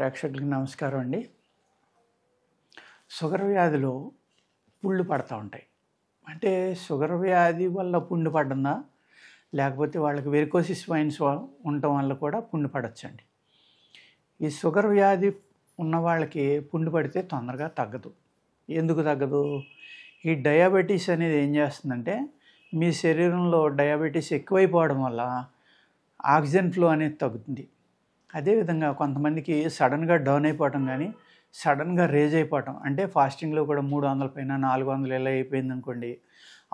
ప్రేక్షకులకి నమస్కారం అండి. షుగర్ వ్యాధిలో పుళ్ళు పడతా ఉంటాయి. అంటే షుగర్ వ్యాధి వల్ల పుండు పడిందా? లేకపోతే వాళ్ళకి వెరికోసిస్ వెయిన్స్ ఉండటం వల్ల కూడా పుండు పడొచ్చండి. ఈ షుగర్ వ్యాధి ఉన్న వాళ్ళకి పుండు పడితే తొందరగా తగ్గదు. ఎందుకు తగ్గదు? ఈ డయాబెటీస్ అనేది ఏం చేస్తుందంటే, మీ శరీరంలో డయాబెటీస్ ఎక్కువైపోవడం వల్ల ఆక్సిజన్ ఫ్లో అనేది తగ్గుతుంది. అదేవిధంగా కొంతమందికి సడన్గా డౌన్ అయిపోవటం కానీ, సడన్గా రేజ్ అయిపోవటం, అంటే ఫాస్టింగ్లో కూడా 300 పైన 400 ఇలా అయిపోయింది అనుకోండి,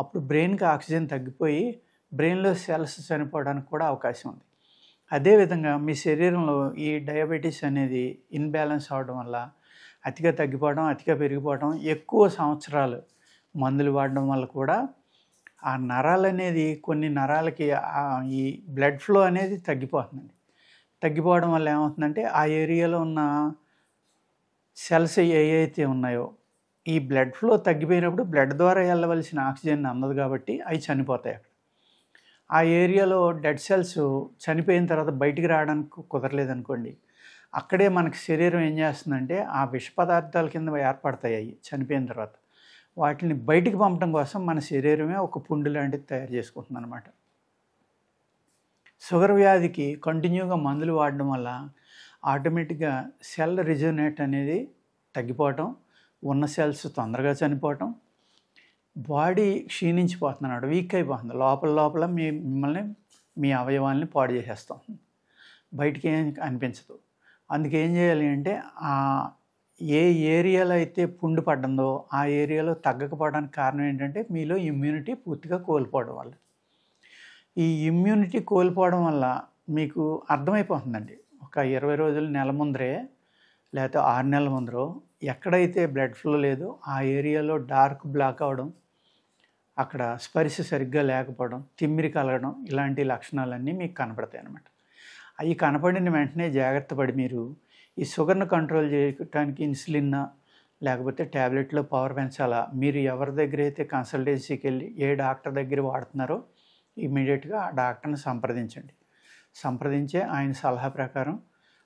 అప్పుడు బ్రెయిన్కి ఆక్సిజన్ తగ్గిపోయి బ్రెయిన్లో సెల్స్ చనిపోవడానికి కూడా అవకాశం ఉంది. అదేవిధంగా మీ శరీరంలో ఈ డయాబెటీస్ అనేది ఇన్బ్యాలెన్స్ అవడం వల్ల అతిగా తగ్గిపోవడం, అతిగా పెరిగిపోవడం, ఎక్కువ సంవత్సరాలు మందులు వాడడం వల్ల కూడా ఆ నరాలు అనేది కొన్ని నరాలకి ఈ బ్లడ్ ఫ్లో అనేది తగ్గిపోతుందండి. తగ్గిపోవడం వల్ల ఏమవుతుందంటే, ఆ ఏరియాలో ఉన్న సెల్స్ ఏవైతే ఉన్నాయో, ఈ బ్లడ్ ఫ్లో తగ్గిపోయినప్పుడు బ్లడ్ ద్వారా వెళ్ళవలసిన ఆక్సిజన్ అందదు కాబట్టి అవి చనిపోతాయి. అక్కడ ఆ ఏరియాలో డెడ్ సెల్స్ చనిపోయిన తర్వాత బయటికి రావడానికి కుదరలేదనుకోండి, అక్కడే మనకి శరీరం ఏం చేస్తుందంటే, ఆ విష పదార్థాల కింద ఏర్పడతాయి అవి చనిపోయిన తర్వాత. వాటిని బయటికి పంపడం కోసం మన శరీరమే ఒక పుండు లాంటిది తయారు చేసుకుంటుంది అనమాట. షుగర్ వ్యాధికి కంటిన్యూగా మందులు వాడడం వల్ల ఆటోమేటిక్గా సెల్ రిజనరేట్ అనేది తగ్గిపోవటం, ఉన్న సెల్స్ తొందరగా చనిపోవటం, బాడీ క్షీణించిపోతున్నాడు, వీక్ అయిపోతుంది. లోపల మిమ్మల్ని మీ అవయవాల్ని పాడు చేసేస్తాం, బయటికి ఏం అనిపించదు. అందుకేం చేయాలి అంటే, ఏ ఏరియాలో అయితే పుండు పడ్డందో ఆ ఏరియాలో తగ్గకపోవడానికి కారణం ఏంటంటే, మీలో ఇమ్యూనిటీ పూర్తిగా కోల్పోవడం వల్ల. ఈ ఇమ్యూనిటీ కోల్పోవడం వల్ల మీకు అర్థమైపోతుందండి. ఒక 20 రోజులు, నెల ముందరే లేకపోతే 6 నెలల ముందరో ఎక్కడైతే బ్లడ్ ఫ్లో లేదో ఆ ఏరియాలో డార్క్ బ్లాక్ అవ్వడం, అక్కడ స్పర్శ సరిగ్గా లేకపోవడం, తిమ్మిరి కలగడం, ఇలాంటి లక్షణాలన్నీ మీకు కనపడతాయి అన్నమాట. అవి కనపడిన వెంటనే జాగ్రత్త పడి మీరు ఈ షుగర్ను కంట్రోల్ చేయడానికి ఇన్సులిన్ లేకపోతే ట్యాబ్లెట్లో పవర్ పెంచాలా, మీరు ఎవరి దగ్గర అయితే కన్సల్టెన్సీకి వెళ్ళి ఏ డాక్టర్ దగ్గర వాడుతున్నారో ఇమీడియట్గా ఆ డాక్టర్ని సంప్రదించే ఆయన సలహా ప్రకారం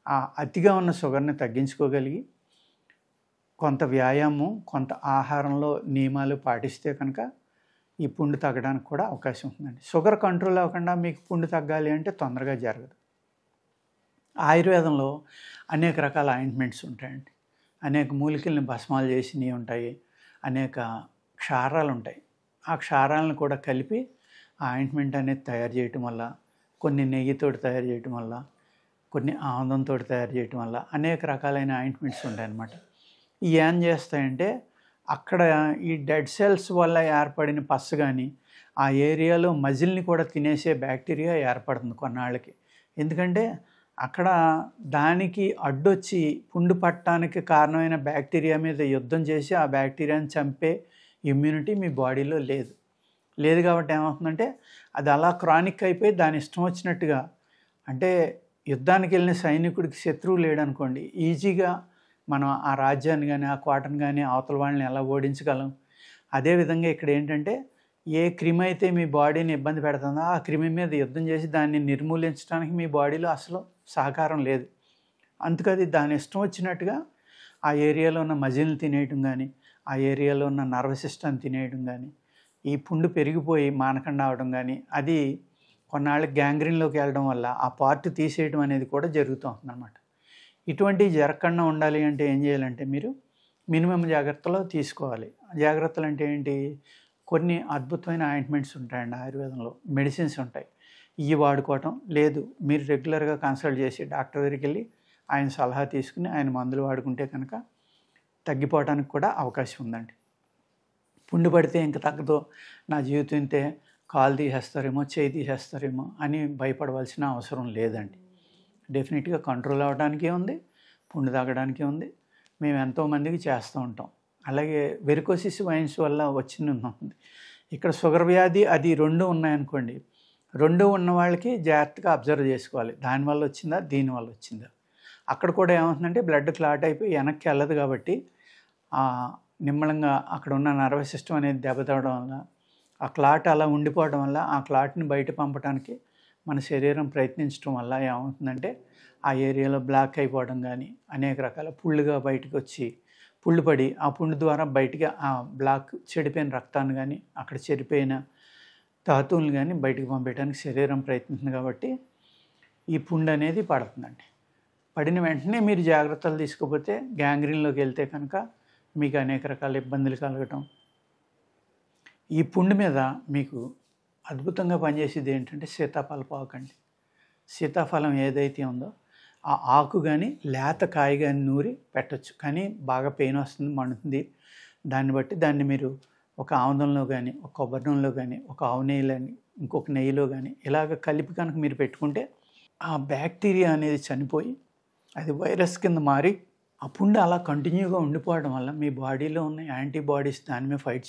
ఆ అతిగా ఉన్న షుగర్ని తగ్గించుకోగలిగి, కొంత వ్యాయామం, కొంత ఆహారంలో నియమాలు పాటిస్తే కనుక ఈ పుండు తగ్గడానికి కూడా అవకాశం ఉంటుందండి. షుగర్ కంట్రోల్ అవ్వకుండా మీకు పుండు తగ్గాలి అంటే తొందరగా జరగదు. ఆయుర్వేదంలో అనేక రకాల ఆయింట్మెంట్స్ ఉంటాయండి. అనేక మూలికల్ని భస్మాలు చేసినవి ఉంటాయి, అనేక క్షారాలు ఉంటాయి. ఆ క్షారాలను కూడా కలిపి ఆ ఆయింట్మెంట్ అనేది తయారు చేయటం వల్ల, కొన్ని నెయ్యితోటి తయారు చేయటం వల్ల, కొన్ని ఆముదంతో తయారు చేయటం వల్ల అనేక రకాలైన ఆయింట్మెంట్స్ ఉంటాయన్నమాట. ఇవి ఏం చేస్తాయంటే, అక్కడ ఈ డెడ్ సెల్స్ వల్ల ఏర్పడిన పస్స కానీ, ఆ ఏరియాలో మజిల్ని కూడా తినేసే బ్యాక్టీరియా ఏర్పడుతుంది కొన్నాళ్ళకి. ఎందుకంటే అక్కడ దానికి అడ్డొచ్చి పుండు పట్టడానికి కారణమైన బ్యాక్టీరియా మీద యుద్ధం చేసి ఆ బ్యాక్టీరియాని చంపే ఇమ్యూనిటీ మీ బాడీలో లేదు కాబట్టి ఏమవుతుందంటే, అది అలా క్రానిక్ అయిపోయి దాని ఇష్టం వచ్చినట్టుగా, అంటే యుద్ధానికి వెళ్ళిన సైనికుడికి శత్రువు లేడనుకోండి, ఈజీగా మనం ఆ రాజ్యాన్ని కానీ ఆ కోటను కానీ అవతల వాళ్ళని ఎలా ఓడించగలం. అదేవిధంగా ఇక్కడ ఏంటంటే, ఏ క్రిమి అయితే మీ బాడీని ఇబ్బంది పెడుతుందో ఆ క్రిమి మీద యుద్ధం చేసి దాన్ని నిర్మూలించడానికి మీ బాడీలో అసలు సహకారం లేదు. అందుకది దాని ఇష్టం వచ్చినట్టుగా ఆ ఏరియాలో ఉన్న మజిల్ని తినేయటం కానీ, ఆ ఏరియాలో ఉన్న నర్వస్ సిస్టమ్ తినేయడం కానీ, ఈ పుండు పెరిగిపోయి మానకుండా అవడం కానీ, అది కొన్నాళ్ళకి గ్యాంగ్రీన్లోకి వెళ్ళడం వల్ల ఆ పార్ట్ తీసేయడం అనేది కూడా జరుగుతూ ఉంటుందన్నమాట. ఇటువంటివి జరగకుండా ఉండాలి అంటే ఏం చేయాలంటే, మీరు మినిమం జాగ్రత్తలు తీసుకోవాలి. జాగ్రత్తలు అంటే ఏంటి? కొన్ని అద్భుతమైన ఆయింట్మెంట్స్ ఉంటాయండి ఆయుర్వేదంలో, మెడిసిన్స్ ఉంటాయి. ఇవి వాడుకోవటం, లేదు మీరు రెగ్యులర్గా కన్సల్ట్ చేసి డాక్టర్ దగ్గరికి వెళ్ళి ఆయన సలహా తీసుకుని ఆయన మందులు వాడుకుంటే కనుక తగ్గిపోవడానికి కూడా అవకాశం ఉందండి. పుండు పడితే ఇంక తగ్గదు, నా జీవితం ఇంతే, కాలు తీసేస్తారేమో, చేయి తీసేస్తారేమో అని భయపడవలసిన అవసరం లేదండి. డెఫినెట్గా కంట్రోల్ అవ్వడానికి ఉంది, పుండు తగ్గడానికి ఉంది. మేము ఎంతోమందికి చేస్తూ ఉంటాం. అలాగే వెరికోసిస్ వెయిన్స్ వల్ల ఉంటుంది. ఇక్కడ షుగర్ వ్యాధి అది 2 ఉన్నాయనుకోండి, 2 ఉన్న వాళ్ళకి జాగ్రత్తగా అబ్జర్వ్ చేసుకోవాలి, దానివల్ల వచ్చిందా దీనివల్ల వచ్చిందా. అక్కడ కూడా ఏమవుతుందంటే, బ్లడ్ క్లాట్ అయిపోయి వెనక్కి వెళ్ళదు కాబట్టి నిమ్మలంగా అక్కడ ఉన్న నర్వస్ సిస్టమ్ అనేది దెబ్బతవడం వల్ల, ఆ క్లాట్ అలా ఉండిపోవడం వల్ల ఆ క్లాట్ని బయట పంపడానికి మన శరీరం ప్రయత్నించడం వల్ల ఏమవుతుందంటే ఆ ఏరియాలో బ్లాక్ అయిపోవడం కానీ అనేక రకాల పుళ్ళుగా బయటకు వచ్చి పుళ్ళు పడి ఆ పుండు ద్వారా బయటికి ఆ బ్లాక్ చెడిపోయిన రక్తాన్ని కానీ అక్కడ చెడిపోయిన ధాతువులను కానీ బయటకు పంపించడానికి శరీరం ప్రయత్నిస్తుంది కాబట్టి ఈ పుండు అనేది పడుతుందండి. పడిన వెంటనే మీరు జాగ్రత్తలు తీసుకోకపోతే గ్యాంగ్రీన్లోకి వెళ్తే కనుక మీకు అనేక రకాల ఇబ్బందులు కలగటం. ఈ పుండు మీద మీకు అద్భుతంగా పనిచేసేది ఏంటంటే సీతాఫలపు ఆకు అండి. సీతాఫలం ఏదైతే ఉందో ఆ ఆకు కానీ లేత కాయ కానీ నూరి పెట్టచ్చు. కానీ బాగా పెయిన్ వస్తుంది, మండుతుంది. దాన్ని బట్టి దాన్ని మీరు ఒక ఆముదంలో కానీ, ఒక కొబ్బరి నూనెలో కానీ, ఒక ఆవు నెయ్యిలో కానీ, ఇంకొక నెయ్యిలో కానీ ఇలాగ కలిపి కనుక మీరు పెట్టుకుంటే ఆ బ్యాక్టీరియా అనేది చనిపోయి అది వైరస్ కింద మారి ఆ పుండు అలా కంటిన్యూగా ఉండిపోవడం వల్ల మీ బాడీలో ఉన్న యాంటీబాడీస్ దాని మీద ఫైట్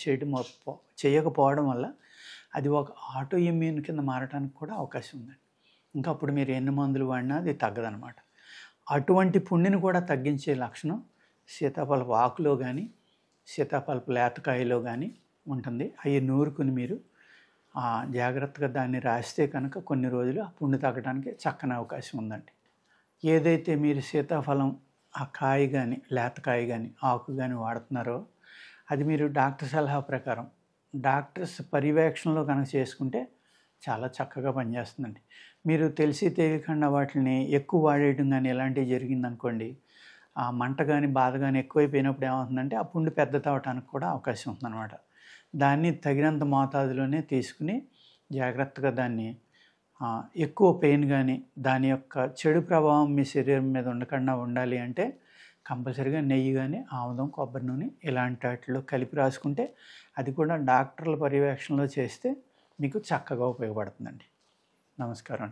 చేయకపోవడం వల్ల అది ఒక ఆటో ఇమ్యూన్ కింద మారడానికి కూడా అవకాశం ఉందండి. ఇంకా అప్పుడు మీరు ఎన్ని మందులు వాడినా అది తగ్గదనమాట. అటువంటి పుండిని కూడా తగ్గించే లక్షణం సీతాఫలపు ఆకులో కానీ సీతాఫలపు లేతకాయలో కానీ ఉంటుంది. అవి నూరుకుని మీరు జాగ్రత్తగా దాన్ని రాస్తే కనుక కొన్ని రోజులు ఆ పుండు తగ్గడానికి చక్కని అవకాశం ఉందండి. ఏదైతే మీరు సీతాఫలం ఆ కాయ కానీ లేతకాయ కానీ ఆకు కానీ వాడుతున్నారో అది మీరు డాక్టర్ సలహా ప్రకారం డాక్టర్స్ పర్యవేక్షణలో కనుక చేసుకుంటే చాలా చక్కగా పనిచేస్తుందండి. మీరు తెలిసి తెలియకుండా వాటిని ఎక్కువ వాడేయడం కానీ ఇలాంటివి జరిగిందనుకోండి, ఆ మంట కానీ బాధ కానీ ఎక్కువైపోయినప్పుడు ఏమవుతుందంటే ఆ పుండు పెద్దది అవడానికి కూడా అవకాశం ఉంటుందన్నమాట. దాన్ని తగినంత మోతాదులోనే తీసుకుని జాగ్రత్తగా దాన్ని ఎక్కువ పెయిన్ కానీ దాని యొక్క చెడు ప్రభావం మీ శరీరం మీద ఉండకుండా ఉండాలి అంటే కంపల్సరీగా నెయ్యి కానీ ఆముదం, కొబ్బరి నూనె ఇలాంటి వాటిలో కలిపి రాసుకుంటే అది కూడా డాక్టర్ల పర్యవేక్షణలో చేస్తే మీకు చక్కగా ఉపయోగపడుతుందండి. నమస్కారం.